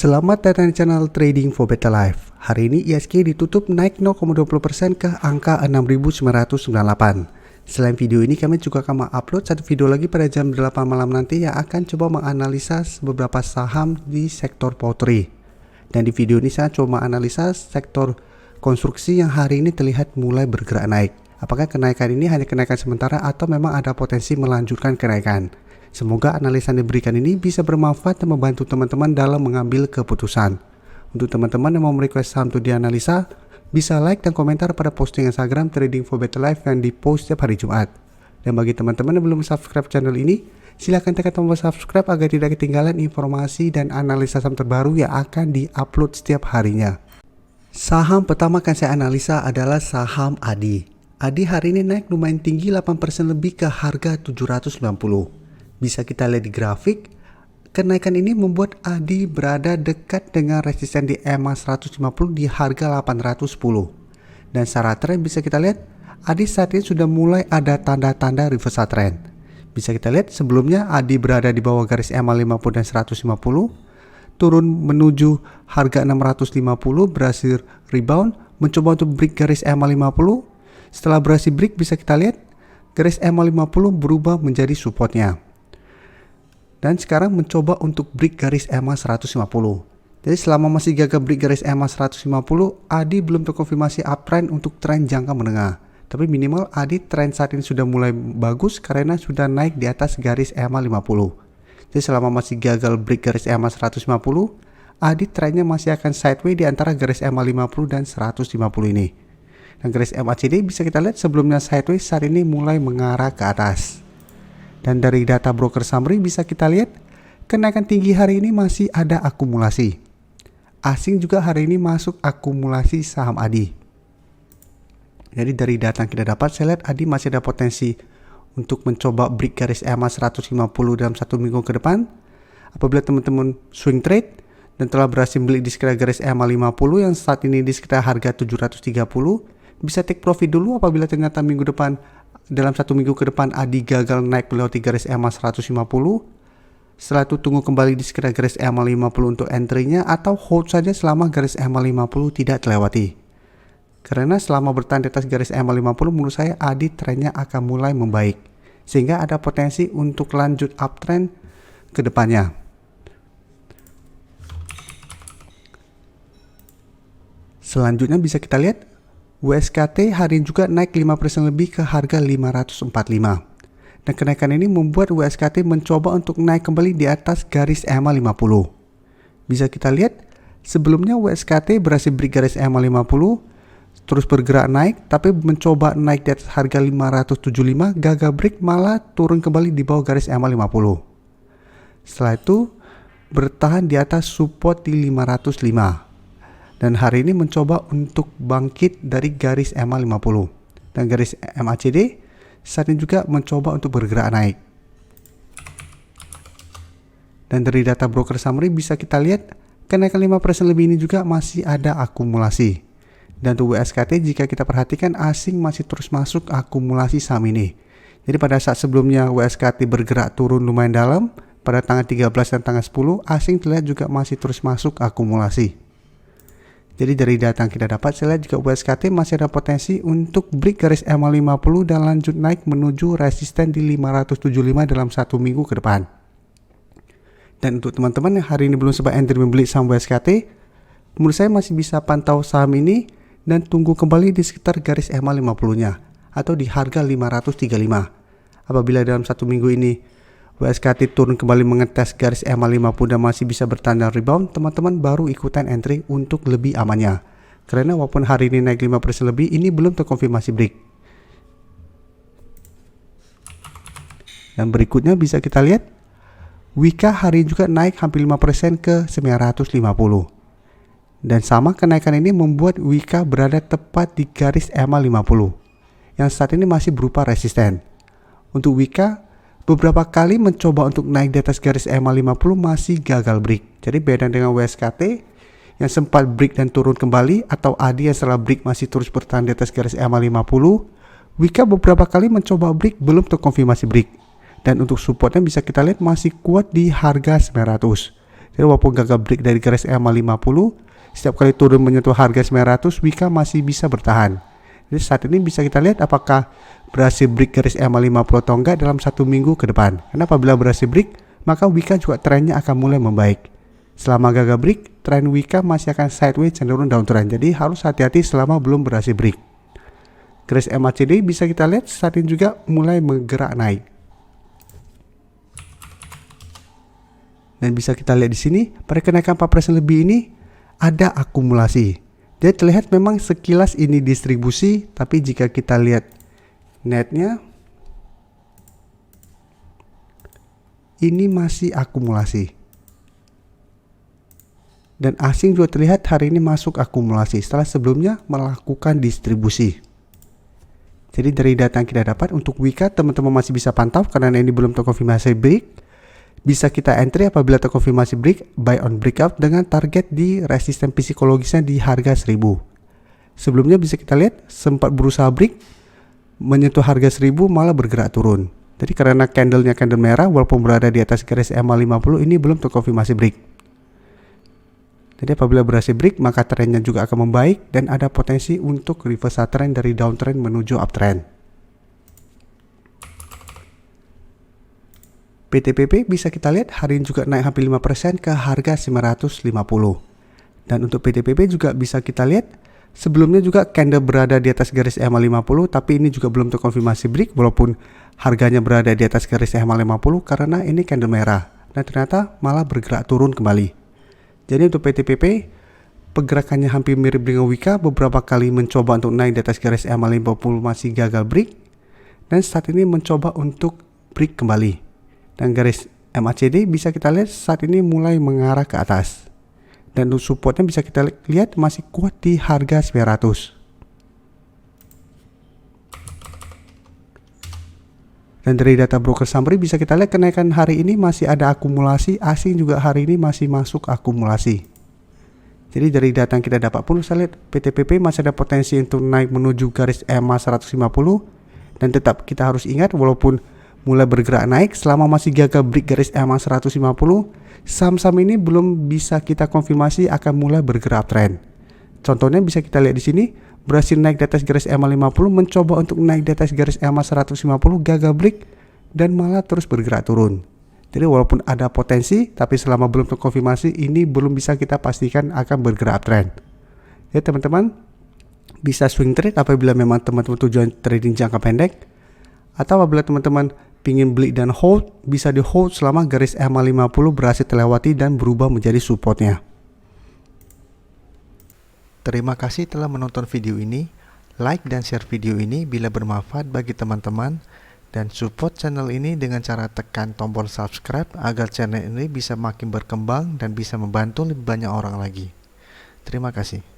Selamat datang di channel Trading for Better Life. Hari ini IHSG ditutup naik 0,20% ke angka 6.998. Selain video ini, kami juga akan mengupload satu video lagi pada jam 8 malam nanti yang akan coba menganalisa beberapa saham di sektor poultry. Dan di video ini saya coba menganalisa sektor konstruksi yang hari ini terlihat mulai bergerak naik. Apakah kenaikan ini hanya kenaikan sementara atau memang ada potensi melanjutkan kenaikan? Semoga analisa yang diberikan ini bisa bermanfaat dan membantu teman-teman dalam mengambil keputusan. Untuk teman-teman yang mau merequest saham untuk dianalisa, bisa like dan komentar pada posting Instagram Trading for Better Life yang dipost setiap hari Jumat. Dan bagi teman-teman yang belum subscribe channel ini, silahkan tekan tombol subscribe agar tidak ketinggalan informasi dan analisa saham terbaru yang akan diupload setiap harinya. Saham pertama akan saya analisa adalah saham ADI. ADI hari ini naik lumayan tinggi 8% lebih ke harga 790. Bisa kita lihat di grafik, kenaikan ini membuat ADI berada dekat dengan resisten di EMA 150 di harga 810. Dan secara tren bisa kita lihat, ADI saat ini sudah mulai ada tanda-tanda reversal trend. Bisa kita lihat sebelumnya ADI berada di bawah garis EMA 50 dan 150, turun menuju harga 650, berhasil rebound, mencoba untuk break garis EMA 50. Setelah berhasil break, bisa kita lihat garis EMA 50 berubah menjadi supportnya. Dan sekarang mencoba untuk break garis EMA 150. Jadi selama masih gagal break garis EMA 150, ADI belum terkonfirmasi uptrend untuk tren jangka menengah. Tapi minimal ADI tren saat ini sudah mulai bagus karena sudah naik di atas garis EMA 50. Jadi selama masih gagal break garis EMA 150, ADI trennya masih akan sideways di antara garis EMA 50 dan 150 ini. Dan garis MACD bisa kita lihat sebelumnya sideways, saat ini mulai mengarah ke atas. Dan dari data broker summary bisa kita lihat kenaikan tinggi hari ini masih ada akumulasi. Asing juga hari ini masuk akumulasi saham ADI. Jadi dari data yang kita dapat, saya lihat ADI masih ada potensi untuk mencoba break garis EMA 150 dalam satu minggu ke depan. Apabila teman-teman swing trade dan telah berhasil beli di sekitar garis EMA 50 yang saat ini di sekitar harga 730, bisa take profit dulu apabila ternyata minggu depan dalam satu minggu ke depan ADI gagal naik melewati garis EMA 150. Setelah itu tunggu kembali di sekitar garis EMA 50 untuk entry-nya atau hold saja selama garis EMA 50 tidak terlewati. Karena selama bertahan di atas garis EMA 50 menurut saya ADI trennya akan mulai membaik. Sehingga ada potensi untuk lanjut uptrend ke depannya. Selanjutnya bisa kita lihat WSKT hari ini juga naik 5% lebih ke harga 545. Dan kenaikan ini membuat WSKT mencoba untuk naik kembali di atas garis EMA 50. Bisa kita lihat sebelumnya WSKT berhasil break garis EMA 50, terus bergerak naik, tapi mencoba naik di atas harga 575, gagal break malah turun kembali di bawah garis EMA 50. Setelah itu bertahan di atas support di 505. Dan hari ini mencoba untuk bangkit dari garis EMA 50. Dan garis MACD saat ini juga mencoba untuk bergerak naik. Dan dari data broker summary bisa kita lihat kenaikan 5% lebih ini juga masih ada akumulasi. Dan untuk WSKT jika kita perhatikan asing masih terus masuk akumulasi saham ini. Jadi pada saat sebelumnya WSKT bergerak turun lumayan dalam, pada tanggal 13 dan tanggal 10 asing terlihat juga masih terus masuk akumulasi. Jadi dari data yang kita dapat, saya lihat juga WSKT masih ada potensi untuk break garis EMA 50 dan lanjut naik menuju resisten di 575 dalam satu minggu ke depan. Dan untuk teman-teman yang hari ini belum sempat entry membeli saham WSKT, menurut saya masih bisa pantau saham ini dan tunggu kembali di sekitar garis EMA 50-nya atau di harga 535. Apabila dalam satu minggu ini WSKT turun kembali mengetes garis EMA 50 dan masih bisa bertahan dan rebound, teman-teman baru ikutan entry untuk lebih amannya. Karena walaupun hari ini naik 5% lebih, ini belum terkonfirmasi break. Dan berikutnya bisa kita lihat, Wika hari ini juga naik hampir 5% ke 950. Dan sama kenaikan ini membuat Wika berada tepat di garis EMA 50, yang saat ini masih berupa resisten. Untuk Wika, beberapa kali mencoba untuk naik di atas garis EMA 50 masih gagal break. Jadi beda dengan WSKT yang sempat break dan turun kembali, atau ADI yang setelah break masih terus bertahan di atas garis EMA 50, Wika beberapa kali mencoba break belum terkonfirmasi break. Dan untuk supportnya bisa kita lihat masih kuat di harga 900. Jadi walaupun gagal break dari garis EMA 50, setiap kali turun menyentuh harga 900, Wika masih bisa bertahan. Jadi saat ini bisa kita lihat apakah berhasil break garis EMA 50 atau enggak dalam 1 minggu ke depan. Karena apabila berhasil break, maka Wika juga trennya akan mulai membaik. Selama gagal break, tren Wika masih akan sideways cenderung downtrend. Jadi harus hati-hati selama belum berhasil break. Garis MACD bisa kita lihat saat ini juga mulai bergerak naik. Dan bisa kita lihat di sini, pada kenaikan 4% lebih ini ada akumulasi. Jadi terlihat memang sekilas ini distribusi, tapi jika kita lihat netnya, ini masih akumulasi. Dan asing juga terlihat hari ini masuk akumulasi setelah sebelumnya melakukan distribusi. Jadi dari data yang kita dapat untuk Wika, teman-teman masih bisa pantau karena ini belum terkonfirmasi break. Bisa kita entry apabila terkonfirmasi break, buy on breakout dengan target di resisten psikologisnya di harga 1000. Sebelumnya bisa kita lihat sempat berusaha break, menyentuh harga 1000 malah bergerak turun. Jadi karena candlenya candle merah walaupun berada di atas garis EMA 50 ini belum terkonfirmasi break. Jadi apabila berhasil break maka trennya juga akan membaik dan ada potensi untuk reversal trend dari downtrend menuju uptrend. PTPP bisa kita lihat hari ini juga naik hampir 5% ke harga 950. Dan untuk PTPP juga bisa kita lihat sebelumnya juga candle berada di atas garis EMA 50 tapi ini juga belum terkonfirmasi break walaupun harganya berada di atas garis EMA 50 karena ini candle merah dan ternyata malah bergerak turun kembali. Jadi untuk PTPP pergerakannya hampir mirip dengan Wika, beberapa kali mencoba untuk naik di atas garis EMA 50 masih gagal break dan saat ini mencoba untuk break kembali. Dan garis MACD bisa kita lihat saat ini mulai mengarah ke atas. Dan untuk supportnya bisa kita lihat masih kuat di harga 900. Dan dari data broker summary bisa kita lihat kenaikan hari ini masih ada akumulasi, asing juga hari ini masih masuk akumulasi. Jadi dari data yang kita dapat pun saya lihat PTPP masih ada potensi untuk naik menuju garis EMA 150 dan tetap kita harus ingat walaupun mulai bergerak naik selama masih gagal break garis EMA 150, saham-saham ini belum bisa kita konfirmasi akan mulai bergerak trend. Contohnya bisa kita lihat di sini berhasil naik di atas garis EMA 50, mencoba untuk naik di atas garis EMA 150, gagal break dan malah terus bergerak turun. Jadi walaupun ada potensi tapi selama belum terkonfirmasi ini belum bisa kita pastikan akan bergerak trend. Ya teman-teman, bisa swing trade apabila memang teman-teman tujuan trading jangka pendek, atau apabila teman-teman pingin beli dan hold, bisa di hold selama garis EMA 50 berhasil terlewati dan berubah menjadi supportnya. Terima kasih telah menonton video ini. Like dan share video ini bila bermanfaat bagi teman-teman, dan support channel ini dengan cara tekan tombol subscribe agar channel ini bisa makin berkembang dan bisa membantu lebih banyak orang lagi. Terima kasih.